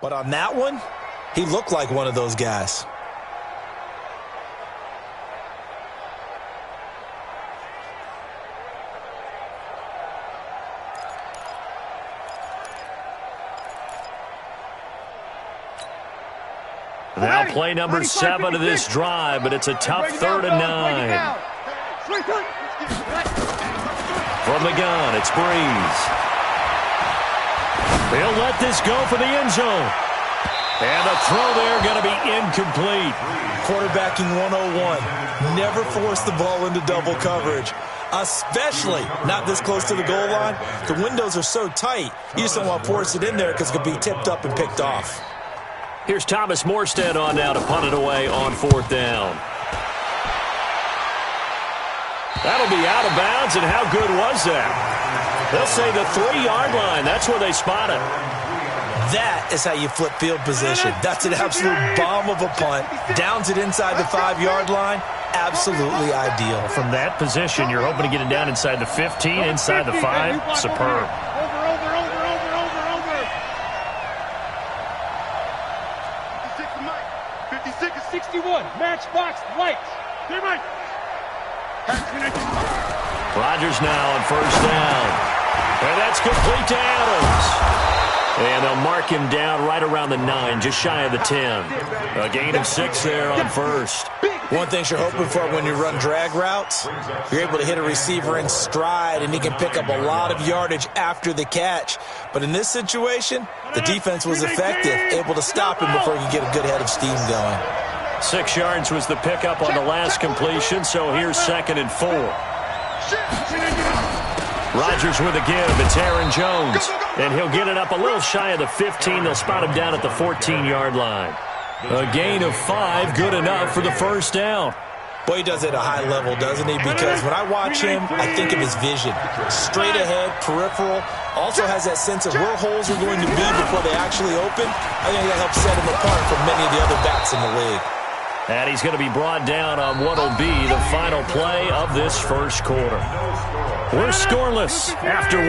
But on that one, he looked like one of those guys. Now play number 7 of this drive, but it's a tough 3rd and 9. From the gun, it's Breeze. He'll let this go for the end zone. And the throw there going to be incomplete. Quarterbacking 101. Never force the ball into double coverage, especially not this close to the goal line. The windows are so tight, you just don't want to force it in there because it could be tipped up and picked off. Here's Thomas Morstead on now to punt it away on 4th down. That'll be out of bounds, and how good was that? They'll say the 3-yard line. That's where they spot it. That is how you flip field position. That's an absolute bomb of a punt. Downs it inside the 5-yard line. Absolutely ideal. From that position, you're hoping to get it down inside the 15, inside the 5. Superb. 61, matchbox lights. Rodgers now on 1st down. And that's complete to Adams. And they'll mark him down right around the 9, just shy of the 10. A gain of 6 there on 1st. One thing you're hoping for when you run drag routes, you're able to hit a receiver in stride, and he can pick up a lot of yardage after the catch. But in this situation, the defense was effective, able to stop him before he could get a good head of steam going. 6 yards was the pickup on the last completion, so here's 2nd and 4. Rodgers with a give. It's Aaron Jones. And he'll get it up a little shy of the 15. They'll spot him down at the 14-yard line. A gain of 5, good enough for the 1st down. Boy, he does it at a high level, doesn't he? Because when I watch him, I think of his vision. Straight ahead, peripheral. Also has that sense of where holes are going to be before they actually open. I think that helps set him apart from many of the other backs in the league. And he's going to be brought down on what will be the final play of this 1st quarter. We're scoreless after 1.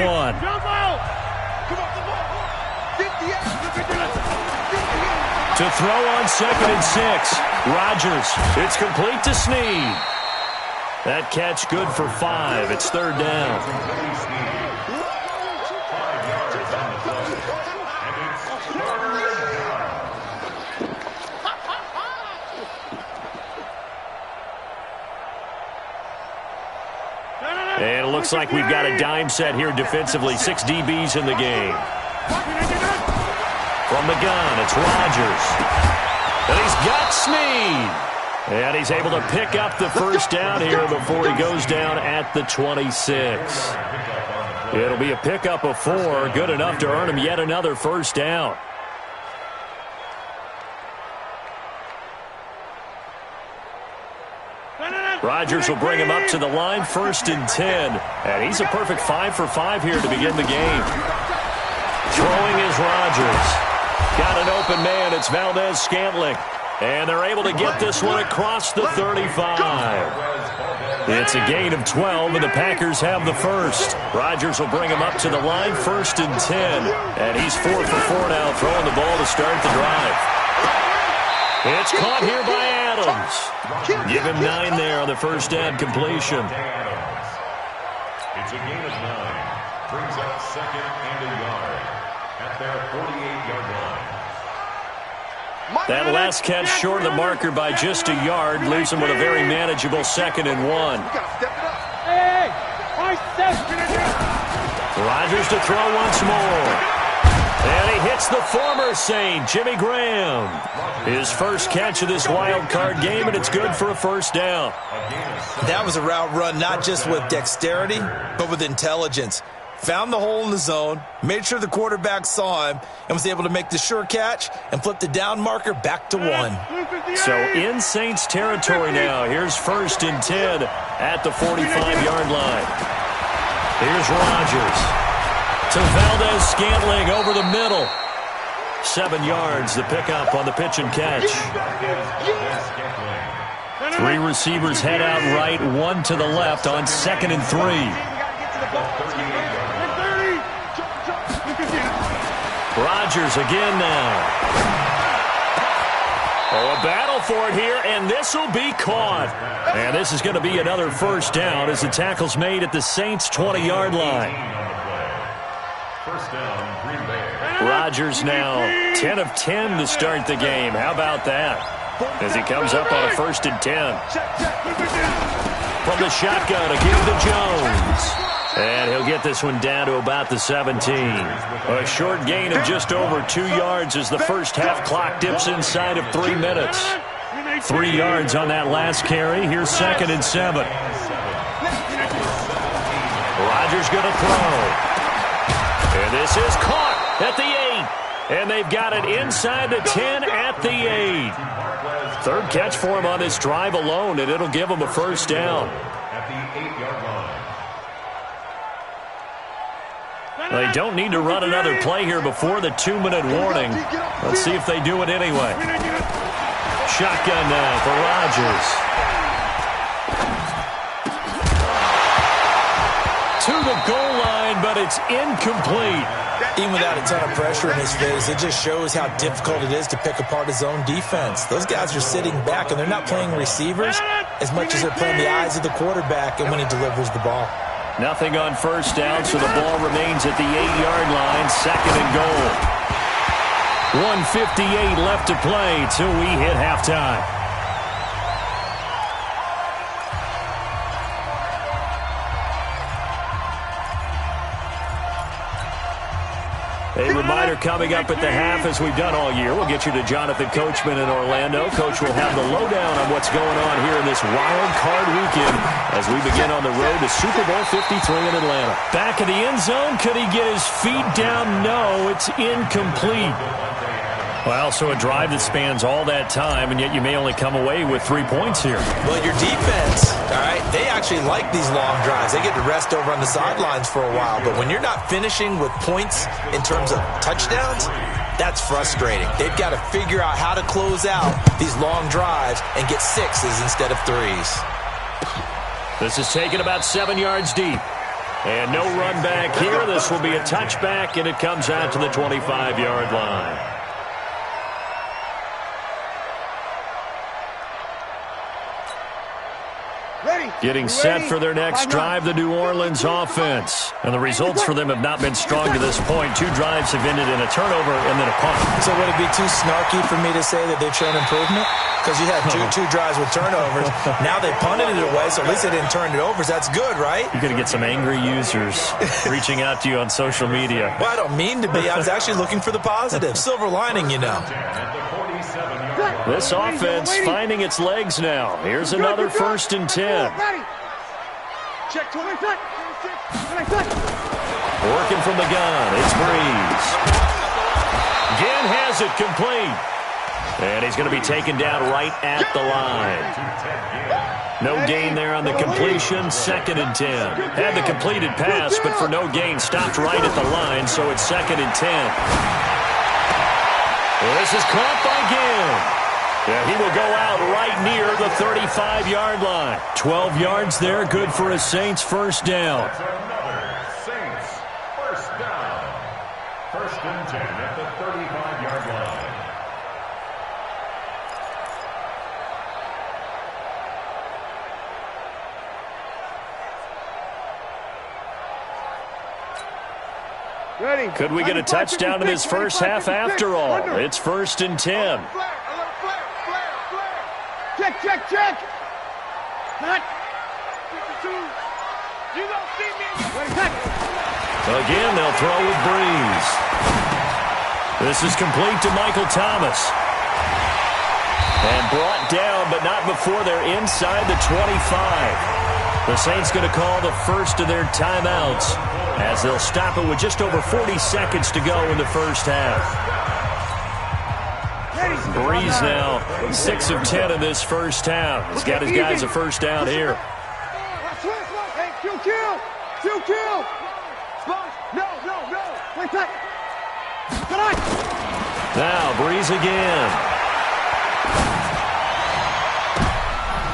To throw on 2nd and 6. Rodgers. It's complete to Snead. That catch good for 5. It's 3rd down. And it looks like we've got a dime set here defensively. 6 DBs in the game. From the gun, it's Rodgers. And he's got Snead. And he's able to pick up the 1st down here before he goes down at the 26. It'll be a pickup of 4, good enough to earn him yet another 1st down. Rodgers will bring him up to the line, 1st and 10. And he's a perfect 5 for 5 here to begin the game. Throwing is Rodgers. Got an open man. It's Valdez-Scantling. And they're able to get this one across the 35. It's a gain of 12, and the Packers have the 1st. Rodgers will bring him up to the line, 1st and 10. And he's 4 for 4 now, throwing the ball to start the drive. It's caught here by Adams. Give him 9 there on the 1st down completion. It's a gain of 9. Brings up 2nd and a yard at their 48-yard line. That last catch short of the marker by just a yard leaves him with a very manageable 2nd and 1. Rodgers to throw once more. And he hits the former Saint, Jimmy Graham. His 1st catch of this wild card game, and it's good for a 1st down. That was a route run not just with dexterity, but with intelligence. Found the hole in the zone, made sure the quarterback saw him, and was able to make the sure catch and flip the down marker back to 1. So in Saints territory now. Here's 1st and 10 at the 45-yard line. Here's Rodgers. To Valdez-Scantling over the middle. 7 yards, the pickup on the pitch and catch. 3 receivers head out right, 1 to the left on 2nd and 3. Rodgers again now. Oh, a battle for it here, and this will be caught. And this is going to be another first down as the tackle's made at the Saints' 20-yard line. First down, Green Bay. Rodgers now 10 of 10 to start the game. How about that? As he comes up on a 1st and 10. From the shotgun, a give to Jones. And he'll get this one down to about the 17. A short gain of just over 2 yards as the first half clock dips inside of 3 minutes. 3 yards on that last carry. Here's 2nd and 7. Rodgers going to throw. And this is caught at the 8. And they've got it inside the 10 at the 8. Third catch for him on this drive alone, and it'll give him a first down. At the 8-yard line. They don't need to run another play here before the 2-minute warning. Let's see if they do it anyway. Shotgun now for Rodgers. To the goal line, but it's incomplete. Even without a ton of pressure in his face, it just shows how difficult it is to pick apart his own defense. Those guys are sitting back, and they're not playing receivers as much as they're playing the eyes of the quarterback and when he delivers the ball. Nothing on first down, so the ball remains at the 8-yard line, 2nd and goal. 1:58 left to play till we hit halftime. A reminder coming up at the half, as we've done all year. We'll get you to Jonathan Coachman in Orlando. Coach will have the lowdown on what's going on here in this wild card weekend as we begin on the road to Super Bowl 53 in Atlanta. Back in the end zone. Could he get his feet down? No, it's incomplete. Well, so a drive that spans all that time, and yet you may only come away with 3 points here. Well, your defense, all right, they actually like these long drives. They get to rest over on the sidelines for a while. But when you're not finishing with points in terms of touchdowns, that's frustrating. They've got to figure out how to close out these long drives and get 6s instead of 3s. This is taken about 7 yards deep. And no run back here. This will be a touchback, and it comes out to the 25-yard line. Getting set for their next drive, the New Orleans offense. And the results for them have not been strong to this point. 2 drives have ended in a turnover and then a punt. So would it be too snarky for me to say that they've shown improvement? Because you had two drives with turnovers. Now they punted it away, so at least they didn't turn it over. So that's good, right? You're going to get some angry users reaching out to you on social media. Well, I don't mean to be. I was actually looking for the positive. Silver lining, you know. This offense finding its legs now. Here's another 1st and 10. Check 26. Working from the gun. It's Breeze. Again has it complete. And he's going to be taken down right at the line. No gain there on the completion. 2nd and 10. Had the completed pass, but for no gain, stopped right at the line, so it's 2nd and 10. This is caught by Gill. Yeah, he will go out right near the 35-yard line. 12 yards there, good for a Saints first down. That's another Saints first down. 1st and 10 at the 35-yard line. Could we get a touchdown in this first half after all? It's 1st and 10. Check, check, check. Cut. 52. You don't see me. Again, they'll throw with Breeze. This is complete to Michael Thomas. And brought down, but not before they're inside the 25. The Saints going to call the first of their timeouts as they'll stop it with just over 40 seconds to go in the first half. Breeze now 6 of 10 in this first half. He's got his guys a first down here. Hey, kill. No. Wait, cut. Now Breeze again.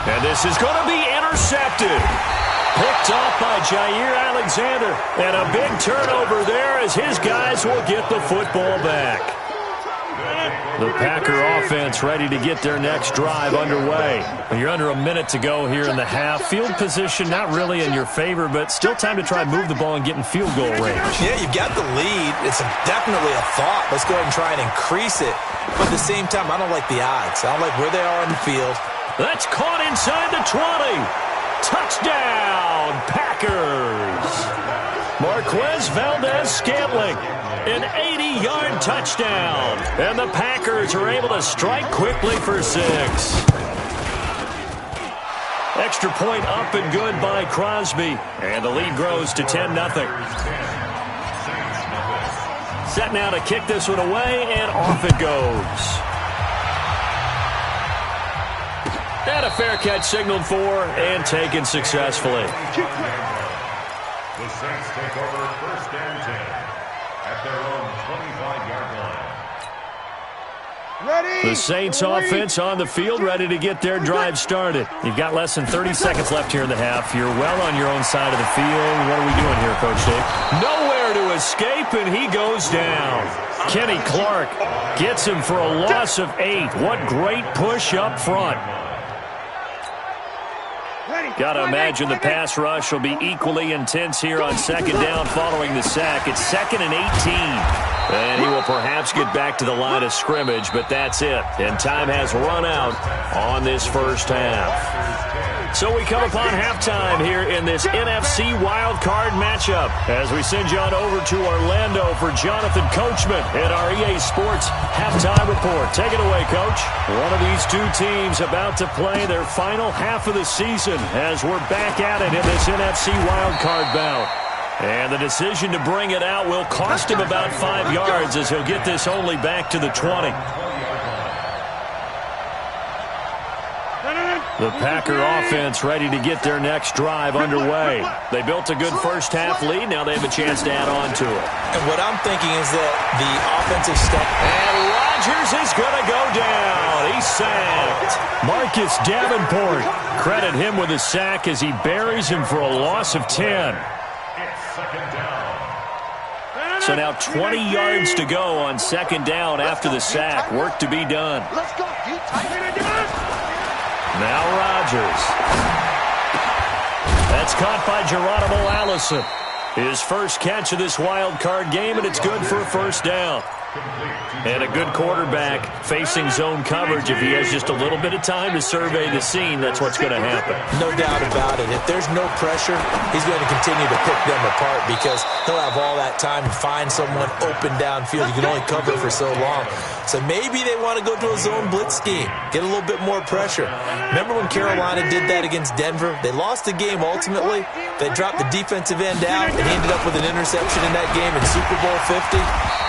And this is going to be intercepted. Picked off by Jair Alexander. And a big turnover there as his guys will get the football back. The Packer offense ready to get their next drive underway. You're under a minute to go here in the half. Field position not really in your favor, but still time to try and move the ball and get in field goal range. Yeah, you've got the lead. It's definitely a thought. Let's go ahead and try and increase it. But at the same time, I don't like the odds. I don't like where they are on the field. That's caught inside the 20. Touchdown, Packers. Marquez Valdez-Scantling, an 80-yard touchdown. And the Packers are able to strike quickly for 6. Extra point up and good by Crosby. And the lead grows to 10-0. Set now to kick this one away, and off it goes. And a fair catch signaled for and taken successfully. The Saints take over first and 10 at their own 25-yard line. Ready? The Saints offense on the field, ready to get their drive started. You've got less than 30 seconds left here in the half. You're well on your own side of the field. What are we doing here, Coach Dave? Nowhere to escape, and he goes down. Kenny Clark gets him for a loss of 8. What great push up front. Got to imagine the pass rush will be equally intense here on second down following the sack. It's 2nd and 18. And he will perhaps get back to the line of scrimmage, but that's it. And time has run out on this first half. So we come upon halftime here in this NFC wildcard matchup as we send you on over to Orlando for Jonathan Coachman at our EA Sports Halftime Report. Take it away, Coach. One of these two teams about to play their final half of the season as we're back at it in this NFC wildcard bout. And the decision to bring it out will cost him about 5 yards as he'll get this only back to the 20. The Packer offense ready to get their next drive underway. They built a good first half lead. Now they have a chance to add on to it. And what I'm thinking is that the offensive step. And Rodgers is going to go down. He's sacked. Marcus Davenport. Credit him with a sack as he buries him for a loss of 10. It's second down. So now 20 yards to go on second down after the sack. Work to be done. Let's go. Now Rodgers. That's caught by Geronimo Allison. His first catch of this wild card game, and it's good for a first down. And a good quarterback facing zone coverage. If he has just a little bit of time to survey the scene, that's what's going to happen. No doubt about it. If there's no pressure, he's going to continue to pick them apart because he'll have all that time to find someone open downfield. You can only cover for so long. So maybe they want to go to a zone blitz scheme, get a little bit more pressure. Remember when Carolina did that against Denver? They lost the game ultimately. They dropped the defensive end out, and he ended up with an interception in that game in Super Bowl 50.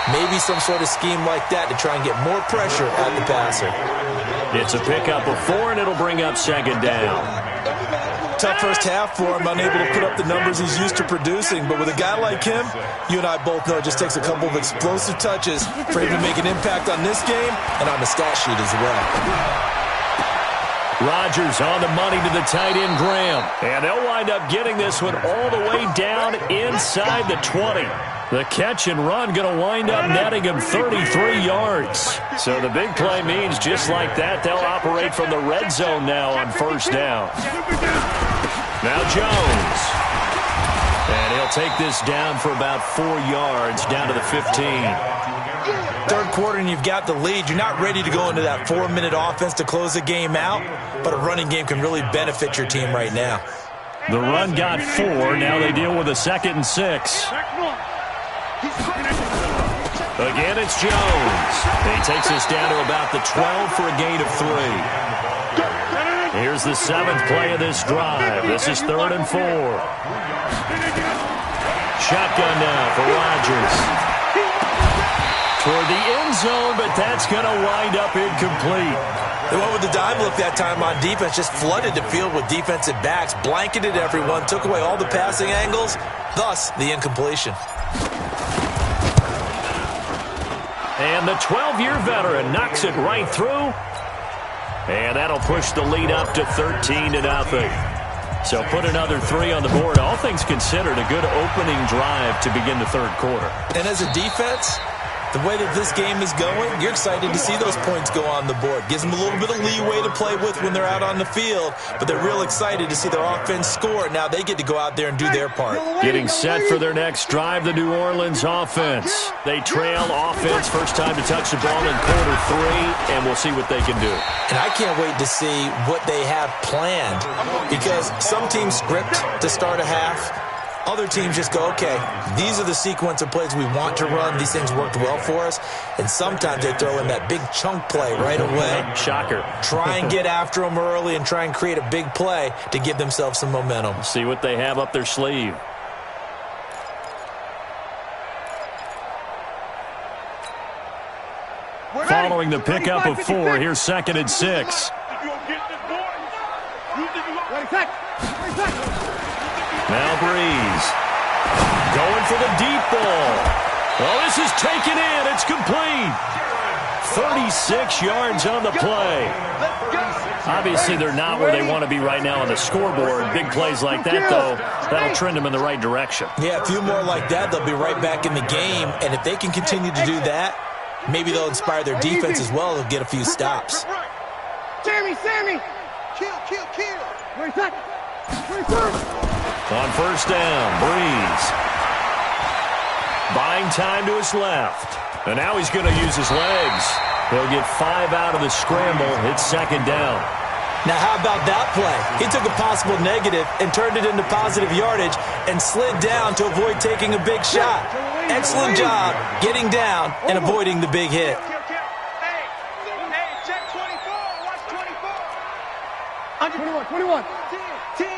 Maybe some sort of scheme like that to try and get more pressure at the passer. It's a pickup of 4, and it'll bring up second down. Tough first half for him, unable to put up the numbers he's used to producing. But with a guy like him, you and I both know it just takes a couple of explosive touches for him to make an impact on this game and on the stat sheet as well. Rodgers on the money to the tight end Graham. And they'll wind up getting this one all the way down inside the 20. The catch and run going to wind up netting him 33 yards. So the big play means just like that, they'll operate from the red zone now on first down. Now Jones. And he'll take this down for about 4 yards, down to the 15. Third quarter and you've got the lead. You're not ready to go into that 4-minute offense to close the game out, but a running game can really benefit your team right now. The run got 4. Now they deal with a 2nd and 6. Again, it's Jones. He takes us down to about the 12 for a gain of 3. Here's the 7th play of this drive. This is 3rd and 4. Shotgun now for Rodgers. Toward the end zone, but that's going to wind up incomplete. They went with the dive look that time on defense, just flooded the field with defensive backs, blanketed everyone, took away all the passing angles, thus the incompletion. And the 12-year veteran knocks it right through. And that'll push the lead up to 13-0. So put another 3 on the board. All things considered, a good opening drive to begin the third quarter. And as a defense, the way that this game is going, you're excited to see those points go on the board. Gives them a little bit of leeway to play with when they're out on the field, but they're real excited to see their offense score. Now they get to go out there and do their part. Getting set for their next drive, the New Orleans offense. They trail offense, first time to touch the ball in quarter 3, and we'll see what they can do. And I can't wait to see what they have planned, because some teams script to start a half. Other teams just go, okay, these are the sequence of plays we want to run. These things worked well for us. And sometimes they throw in that big chunk play right away. Shocker. Try and get after them early and try and create a big play to give themselves some momentum. See what they have up their sleeve. Following the pickup of 4, here's 2nd and 6. Now Breeze. Going for the deep ball. Oh, this is taken in. It's complete. 36 yards on the play. Obviously, they're not where they want to be right now on the scoreboard. Big plays like that, though, that'll trend them in the right direction. Yeah, a few more like that, they'll be right back in the game. And if they can continue to do that, maybe they'll inspire their defense as well. They'll get a few stops. Sammy! Kill! Where's that? On first down, Breeze. Buying time to his left. And now he's going to use his legs. He'll get 5 out of the scramble. It's 2nd down. Now, how about that play? He took a possible negative and turned it into positive yardage and slid down to avoid taking a big shot. Excellent job getting down and avoiding the big hit. Hey, check 24. Watch 24. 21. 10.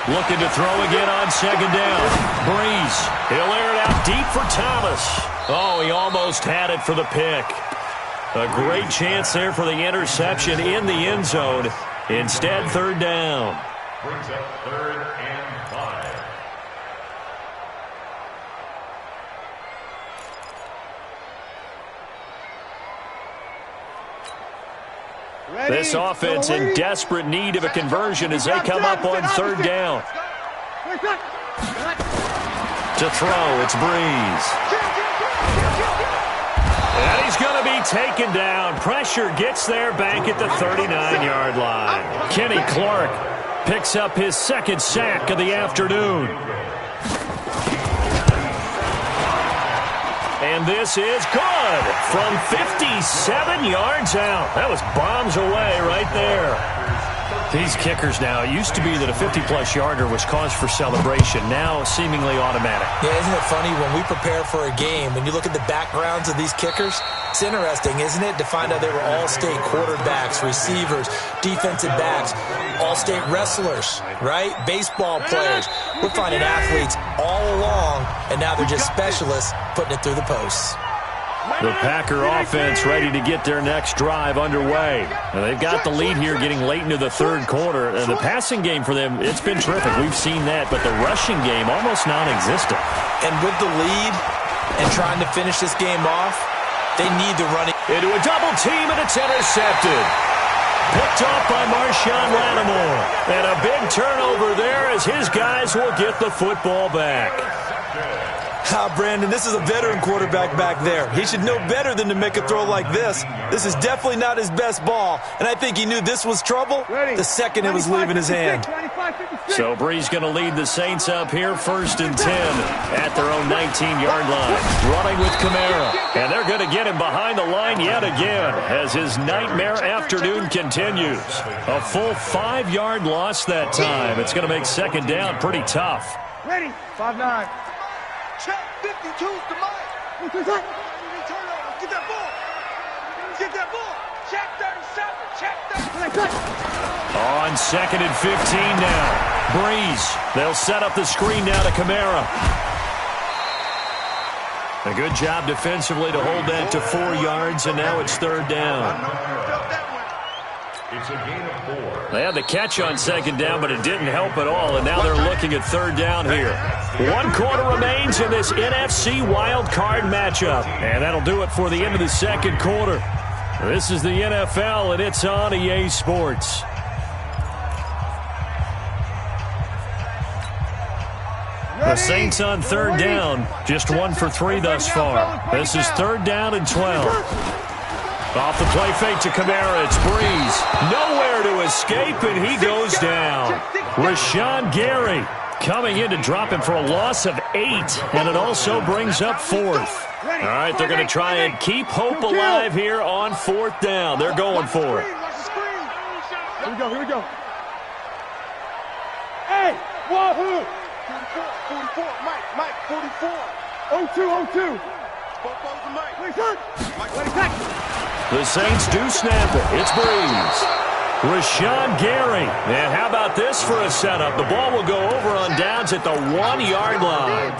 Looking to throw again on 2nd down. Breeze. He'll air it out deep for Thomas. Oh, he almost had it for the pick. A great chance there for the interception in the end zone. Instead, 3rd down. Brings up 3rd and 5. This offense in desperate need of a conversion as they come up on 3rd down. To throw, it's Breeze. And he's going to be taken down. Pressure gets there back at the 39-yard line. Kenny Clark picks up his 2nd sack of the afternoon. And this is good from 57 yards out. That was bombs away right there. These kickers now, it used to be that a 50-plus yarder was cause for celebration. Now seemingly automatic. Yeah, isn't it funny when we prepare for a game, when you look at the backgrounds of these kickers, it's interesting, isn't it, to find out they were all-state quarterbacks, receivers, defensive backs, all-state wrestlers, right? Baseball players. We're finding athletes all along, and now they're just specialists putting it through the posts. The Packer offense ready to get their next drive underway. Now they've got the lead here getting late into the 3rd quarter. And the passing game for them, it's been terrific. We've seen that, but the rushing game almost non-existent. And with the lead and trying to finish this game off, they need the running. Into a double team, and it's intercepted. Picked off by Marshawn Lattimore. And a big turnover there as his guys will get the football back. Brandon, this is a veteran quarterback back there. He should know better than to make a throw like this. This is definitely not his best ball, and I think he knew this was trouble the second it was leaving his hand. So Breeze going to lead the Saints up here, 1st and 10 at their own 19-yard line. Running with Kamara, and they're going to get him behind the line yet again as his nightmare afternoon continues. A full 5-yard loss that time. It's going to make 2nd down pretty tough. Ready? 5-9. Check 52's the mic. What's that? Get that ball. Get that ball. Check 37. Check 37. On 2nd and 15 now. Breeze. They'll set up the screen now to Kamara. A good job defensively to hold that to 4 yards, and now it's 3rd down. It's a gain of 4. They had the catch on 2nd down, but it didn't help at all, and now they're looking at 3rd down here. 1 quarter remains in this NFC wild card matchup, and that'll do it for the end of the 2nd quarter. This is the NFL, and it's on EA Sports. The Saints on third down, just 1 for 3 thus far. This is third down and 12. Off the play fake to Kamara, it's Breeze. Nowhere to escape, and he goes down. Rashawn Gary coming in to drop him for a loss of 8, and it also brings up 4th. All right, they're going to try and keep hope alive here on 4th down. They're going for it. Here we go. Hey, wahoo! 44, Mike, 44. 02. The Saints do snap it. It's Breeze. Rashawn Gary. And how about this for a setup? The ball will go over on downs at the 1-yard line.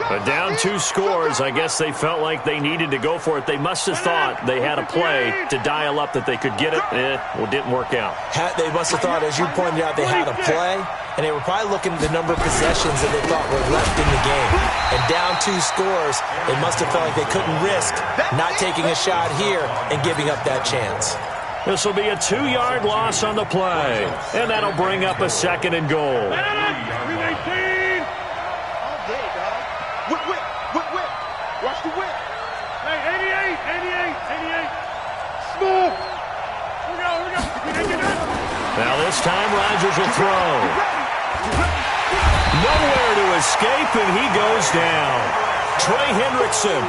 But down 2 scores, I guess they felt like they needed to go for it. They must have thought they had a play to dial up that they could get it. Well, didn't work out. They must have thought, as you pointed out, they had a play, and they were probably looking at the number of possessions that they thought were left in the game. And down 2 scores, they must have felt like they couldn't risk not taking a shot here and giving up that chance. This will be a 2-yard loss on the play, and that'll bring up a 2nd and goal. Whip. Watch the whip. Hey, 88. Smooth. Here we go. Now this time Rodgers will throw. Nowhere to escape, and he goes down. Trey Hendrickson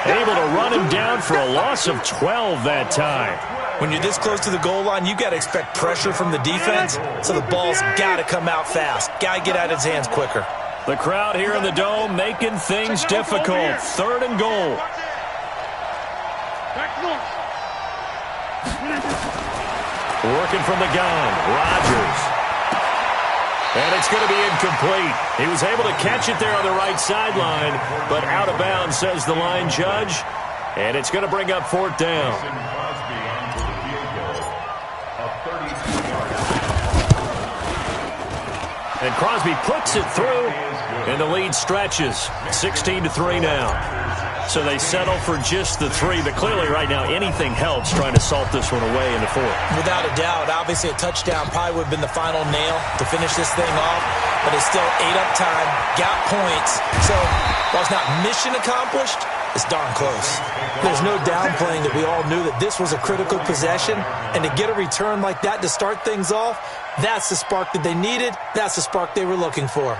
able to run him down for a loss of 12 that time. When you're this close to the goal line, you got to expect pressure from the defense, so the ball's got to come out fast. Got to get out of his hands quicker. The crowd here in the Dome making things difficult. 3rd and goal. Working from the gun, Rodgers. And it's going to be incomplete. He was able to catch it there on the right sideline, but out of bounds, says the line judge. And it's going to bring up 4th down. And Crosby puts it through, and the lead stretches. 16-3 now. So they settle for just the 3, but clearly right now anything helps trying to salt this one away in the 4th. Without a doubt, obviously a touchdown probably would have been the final nail to finish this thing off, but it's still 8 up time, got points. So while it's not mission accomplished, it's darn close. There's no downplaying that we all knew that this was a critical possession, and to get a return like that to start things off, that's the spark that they needed. That's the spark they were looking for.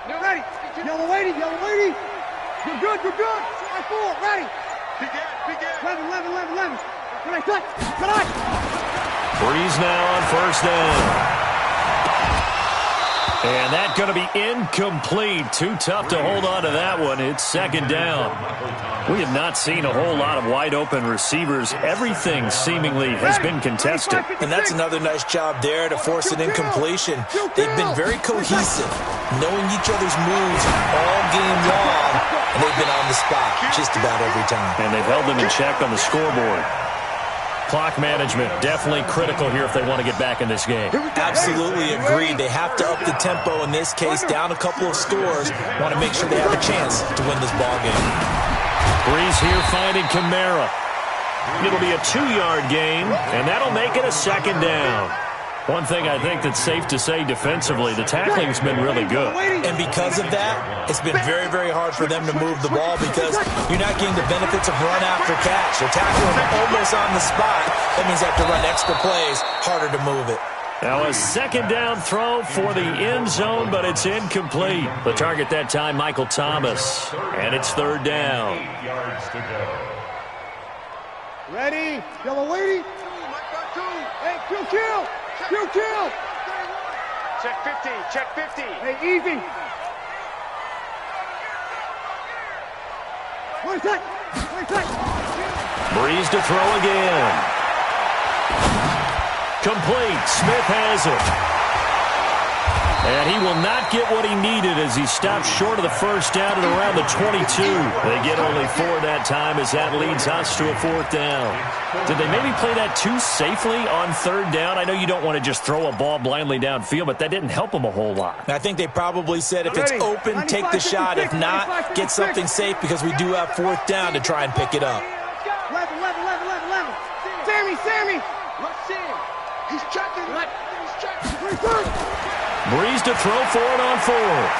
Ready. Yellow lady. You're good. Slide forward. Ready. Begin. 11. Good eye. Breeze now on 1st down. And that's going to be incomplete. Too tough to hold on to that one. It's 2nd down. We have not seen a whole lot of wide-open receivers. Everything seemingly has been contested. And that's another nice job there to force an incompletion. They've been very cohesive, knowing each other's moves all game long, and they've been on the spot just about every time. And they've held them in check on the scoreboard. Clock management definitely critical here if they want to get back in this game. Absolutely agreed. They have to up the tempo in this case, down a couple of scores. Want to make sure they have a chance to win this ball game. Breeze here finding Kamara. It'll be a 2-yard gain, and that'll make it a 2nd down. One thing I think that's safe to say defensively, the tackling's been really good. And because of that, it's been very, very hard for them to move the ball because you're not getting the benefits of run after catch. They're tackling almost on the spot. That means they have to run extra plays, harder to move it. Now a 2nd down throw for the end zone, but it's incomplete. The target that time, Michael Thomas. And it's 3rd down. 8 yards to go. Ready. Yellow lady. Hey, kill. Check 50. Hey, easy. One sec. Breeze to throw again. Complete. Smith has it. And he will not get what he needed as he stopped short of the first down at around the 22. They get only 4 that time as that leads us to a 4th down. Did they maybe play that too safely on 3rd down? I know you don't want to just throw a ball blindly downfield, but that didn't help them a whole lot. I think they probably said if it's open, take the shot. If not, get something safe because we do have 4th down to try and pick it up. Sammy! Let's see him. He's checking. Breeze to throw for it on 4th.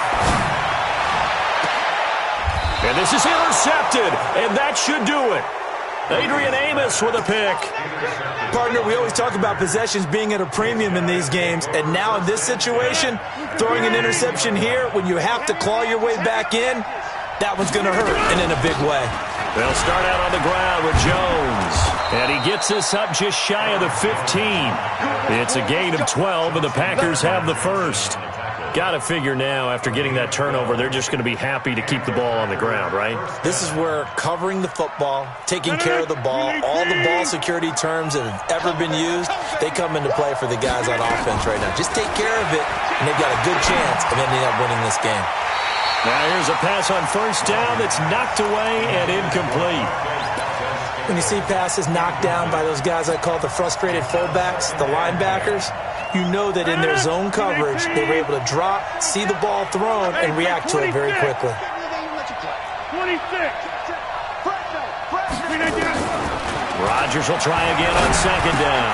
And this is intercepted, and that should do it. Adrian Amos with a pick. Partner, we always talk about possessions being at a premium in these games, and now in this situation, throwing an interception here when you have to claw your way back in, that one's going to hurt, and in a big way. They'll start out on the ground with Jones, and he gets this up just shy of the 15. It's a gain of 12, and the Packers have the first. Got to figure now, after getting that turnover, they're just going to be happy to keep the ball on the ground, right? This is where covering the football, taking care of the ball, all the ball security terms that have ever been used, they come into play for the guys on offense right now. Just take care of it, and they've got a good chance of ending up winning this game. Now here's a pass on 1st down that's knocked away and incomplete. When you see passes knocked down by those guys I call the frustrated fullbacks, the linebackers, you know that in their zone coverage, they were able to drop, see the ball thrown, and react to it very quickly. 26. Rodgers will try again on 2nd down.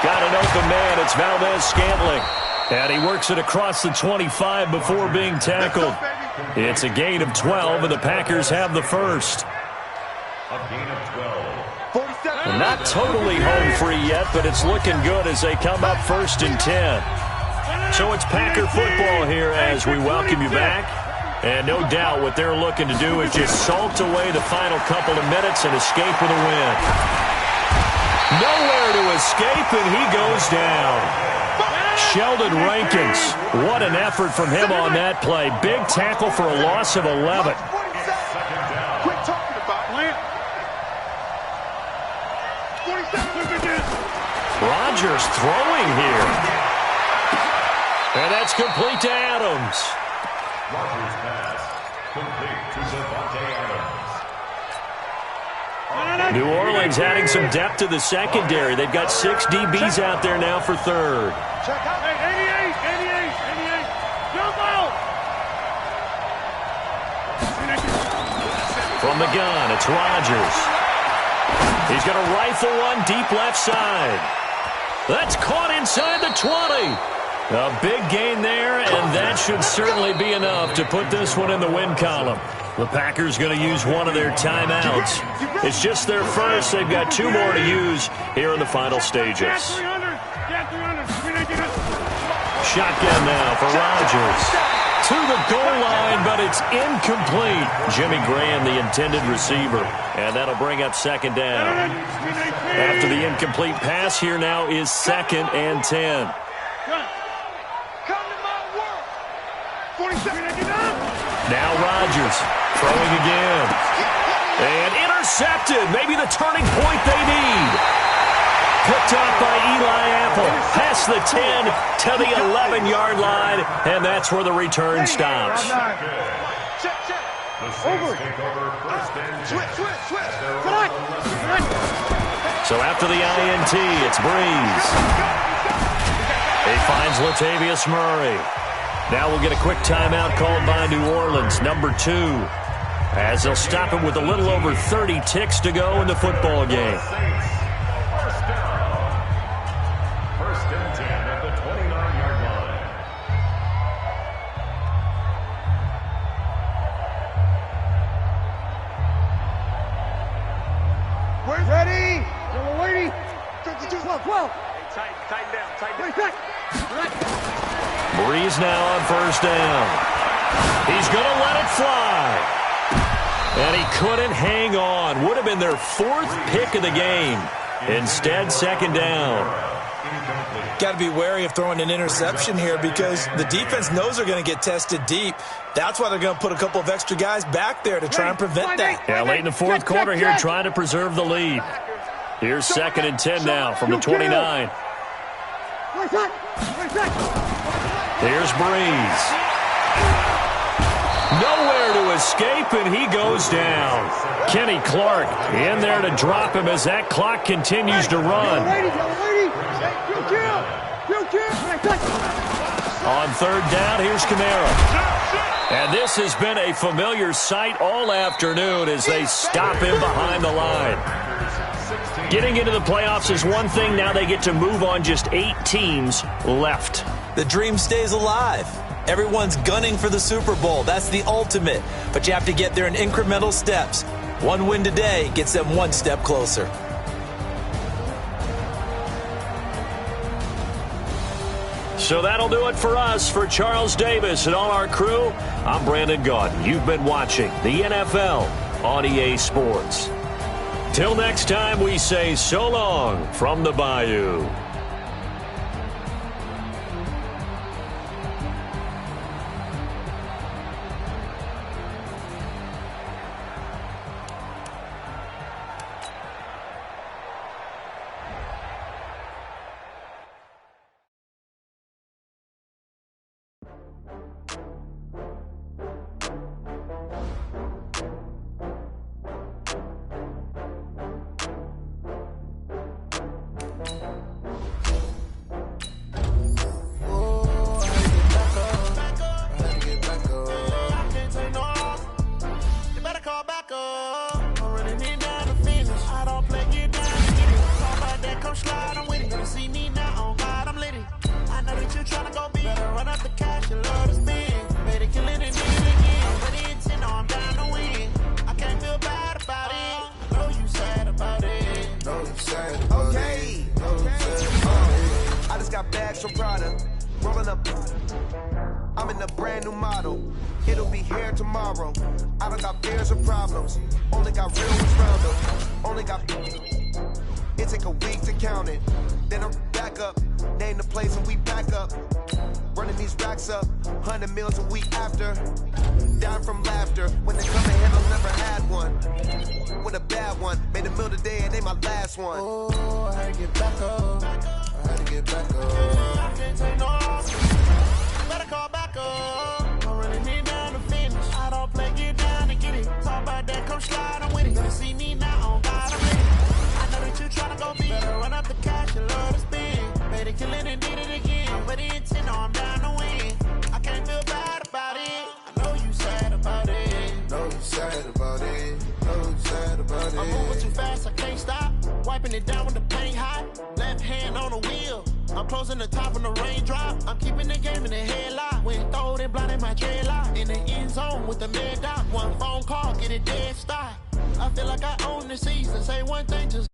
Got an open man. It's Valdez-Scantling. And he works it across the 25 before being tackled. It's a gain of 12, and the Packers have the first. A gain of 12. Not totally home free yet, but it's looking good as they come up 1st and 10. So it's Packer football here as we welcome you back. And no doubt what they're looking to do is just salt away the final couple of minutes and escape with a win. Nowhere to escape, and he goes down. Sheldon Rankins, what an effort from him on that play. Big tackle for a loss of 11. Rodgers throwing here. And that's complete to Adams. Rodgers pass. Complete to Devontae Adams. New Orleans adding some depth to the secondary. They've got 6 DBs out there now for 3rd. Check out. 88. Jump out. From the gun, it's Rodgers. He's going to rifle one deep left side. That's caught inside the 20. A big gain there, and that should certainly be enough to put this one in the win column. The Packers going to use one of their timeouts. It's just their first. They've got 2 more to use here in the final stages. Shotgun now for Rodgers. To the goal line, but it's incomplete. Jimmy Graham, the intended receiver. And that'll bring up 2nd down. After the incomplete pass, here now is 2nd and 10. Now Rodgers throwing again. And intercepted. Maybe the turning point they need. Picked up by Eli Apple. Past the 10 to the 11-yard line. And that's where the return stops. So after the INT, it's Breeze. He finds Latavius Murray. Now we'll get a quick timeout called by New Orleans, number 2, as they'll stop it with a little over 30 ticks to go in the football game. First and 10 at the 29-yard line. Where's ready? We're waiting. 12. Tighten down. Breeze now on 1st down. He's going to let it fly. And he couldn't hang on. Would have been their 4th pick of the game. Instead, 2nd down. Got to be wary of throwing an interception here because the defense knows they're going to get tested deep. That's why they're going to put a couple of extra guys back there to try and prevent that. Yeah, late in the 4th quarter here, trying to preserve the lead. Here's 2nd and 10 now from the 29. Here's Breeze. Nowhere to escape, and he goes down. Kenny Clark in there to drop him as that clock continues to run. On third down, here's Kamara. And this has been a familiar sight all afternoon as they stop him behind the line. Getting into the playoffs is one thing. Now they get to move on just 8 teams left. The dream stays alive. Everyone's gunning for the Super Bowl. That's the ultimate. But you have to get there in incremental steps. One win today gets them one step closer. So that'll do it for us. For Charles Davis and all our crew, I'm Brandon Gaudin. You've been watching the NFL on EA Sports. Till next time, we say so long from the Bayou. I'm in a brand new model. It'll be here tomorrow. I don't got fears or problems. Only got real ones round them. Only got. It take a week to count it. Then I'm back up. Name the place and we back up. Running these racks up. 100 meals a week after. Down from laughter. When they come ahead, I've never had one. With a bad one. Made a meal today and they my last one. Oh, I had to get back up. I had to get back up. I can't take no loss. Better call back up. I'm running it down to finish. I don't play, get down and get it. Talk about that, come slide, I'm with it. Gonna see me now, on God, I'm ready. I know that you tryna go big. Better run up the cash, you love to spend. Made it, kill it, and did it again. I'm ready and 10, I'm down to win. I can't feel bad about it. I know you sad about it. Know you sad about it. Know you sad about it. I'm moving too fast, I can't stop. Wiping it down with the paint hot. Left hand on the wheel. I'm closing the top when the raindrop. I'm keeping the game in the headlock. When throwed and blinded my dreadlock. In the end zone with the mad dot. One phone call, get it dead stop. I feel like I own the season. Say one thing, just